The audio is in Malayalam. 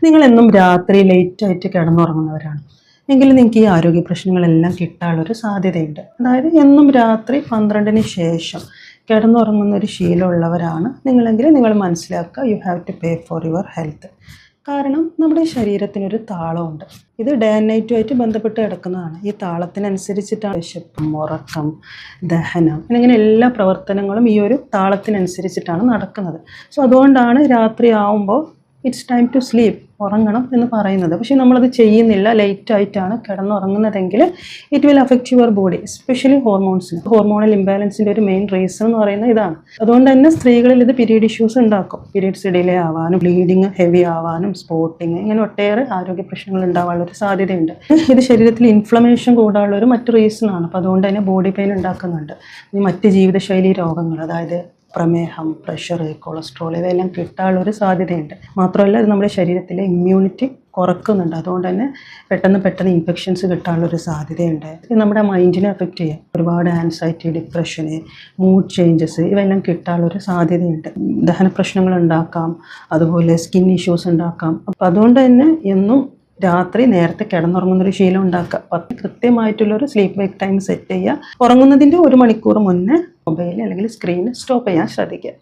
നിങ്ങളെന്നും രാത്രി ലേറ്റായിട്ട് കിടന്നുറങ്ങുന്നവരാണ് എങ്കിൽ നിങ്ങൾക്ക് ഈ ആരോഗ്യ പ്രശ്നങ്ങളെല്ലാം കിട്ടാനുള്ളൊരു സാധ്യതയുണ്ട്. അതായത് എന്നും രാത്രി 12-ന് ശേഷം കിടന്നുറങ്ങുന്ന ഒരു ശീലമുള്ളവരാണ് നിങ്ങളെങ്കിൽ നിങ്ങൾ മനസ്സിലാക്കുക, you have to pay for your health. കാരണം നമ്മുടെ ശരീരത്തിനൊരു താളമുണ്ട്. ഇത് ഡേ ആൻഡ് നൈറ്റുമായിട്ട് ബന്ധപ്പെട്ട് കിടക്കുന്നതാണ്. ഈ താളത്തിനനുസരിച്ചിട്ടാണ് വിശപ്പ്, ഉറക്കം, ദഹനം എന്നിങ്ങനെ എല്ലാ പ്രവർത്തനങ്ങളും ഈ ഒരു താളത്തിനനുസരിച്ചിട്ടാണ് നടക്കുന്നത്. സോ അതുകൊണ്ടാണ് രാത്രി ആവുമ്പോൾ ഇറ്റ്സ് ടൈം ടു സ്ലീപ്പ്, ഉറങ്ങണം എന്ന് പറയുന്നത്. പക്ഷേ നമ്മളത് ചെയ്യുന്നില്ല, ലേറ്റായിട്ടാണ് കിടന്നുറങ്ങുന്നതെങ്കിൽ it will affect your body, especially ഹോർമോൺസിന്. ഹോർമോണൽ ഇംബാലൻസിൻ്റെ ഒരു മെയിൻ റീസൺ എന്ന് പറയുന്നത് ഇതാണ്. അതുകൊണ്ട് തന്നെ സ്ത്രീകളിൽ ഇത് പീരീഡ് ഇഷ്യൂസ് ഉണ്ടാക്കും. പീരീഡ്സ് ഡിലേ ആവാനും, ബ്ലീഡിങ് ഹെവി ആവാനും, സ്പോട്ടിങ്, ഇങ്ങനെ ഒട്ടേറെ ആരോഗ്യ പ്രശ്നങ്ങൾ ഉണ്ടാവാനുള്ളൊരു സാധ്യതയുണ്ട്. ഇത് ശരീരത്തിൽ ഇൻഫ്ലമേഷൻ കൂടാനുള്ളൊരു മറ്റു റീസണാണ്. അപ്പോൾ അതുകൊണ്ട് തന്നെ ബോഡി പെയിൻ ഉണ്ടാക്കുന്നുണ്ട്. ഇനി മറ്റ് ജീവിതശൈലി രോഗങ്ങൾ, അതായത് പ്രമേഹം, പ്രഷർ, കൊളസ്ട്രോൾ ഇവയെല്ലാം കിട്ടാനുള്ളൊരു സാധ്യതയുണ്ട്. മാത്രമല്ല ഇത് നമ്മുടെ ശരീരത്തിലെ ഇമ്മ്യൂണിറ്റി കുറക്കുന്നുണ്ട്. അതുകൊണ്ട് തന്നെ പെട്ടെന്ന് ഇൻഫെക്ഷൻസ് കിട്ടാനുള്ളൊരു സാധ്യതയുണ്ട്. ഇത് നമ്മുടെ മൈൻഡിനെ എഫക്റ്റ് ചെയ്യും. ഒരുപാട് ആൻസൈറ്റി, ഡിപ്രഷന്, മൂഡ് ചേഞ്ചസ് ഇവയെല്ലാം കിട്ടാനുള്ളൊരു സാധ്യതയുണ്ട്. ദഹന പ്രശ്നങ്ങൾ ഉണ്ടാക്കാം, അതുപോലെ സ്കിൻ ഇഷ്യൂസ് ഉണ്ടാക്കാം. അപ്പോൾ അതുകൊണ്ട് തന്നെ എന്നും രാത്രി നേരത്തെ കിടന്നുറങ്ങുന്നൊരു ശീലം ഉണ്ടാക്കുക. കൃത്യമായിട്ടുള്ളൊരു സ്ലീപ്പ് വേക്ക് ടൈം സെറ്റ് ചെയ്യുക. ഉറങ്ങുന്നതിൻ്റെ 1 മണിക്കൂർ മുന്നേ മൊബൈൽ അല്ലെങ്കിൽ സ്ക്രീൻ സ്റ്റോപ്പ് ചെയ്യാൻ ശ്രദ്ധിക്കുക.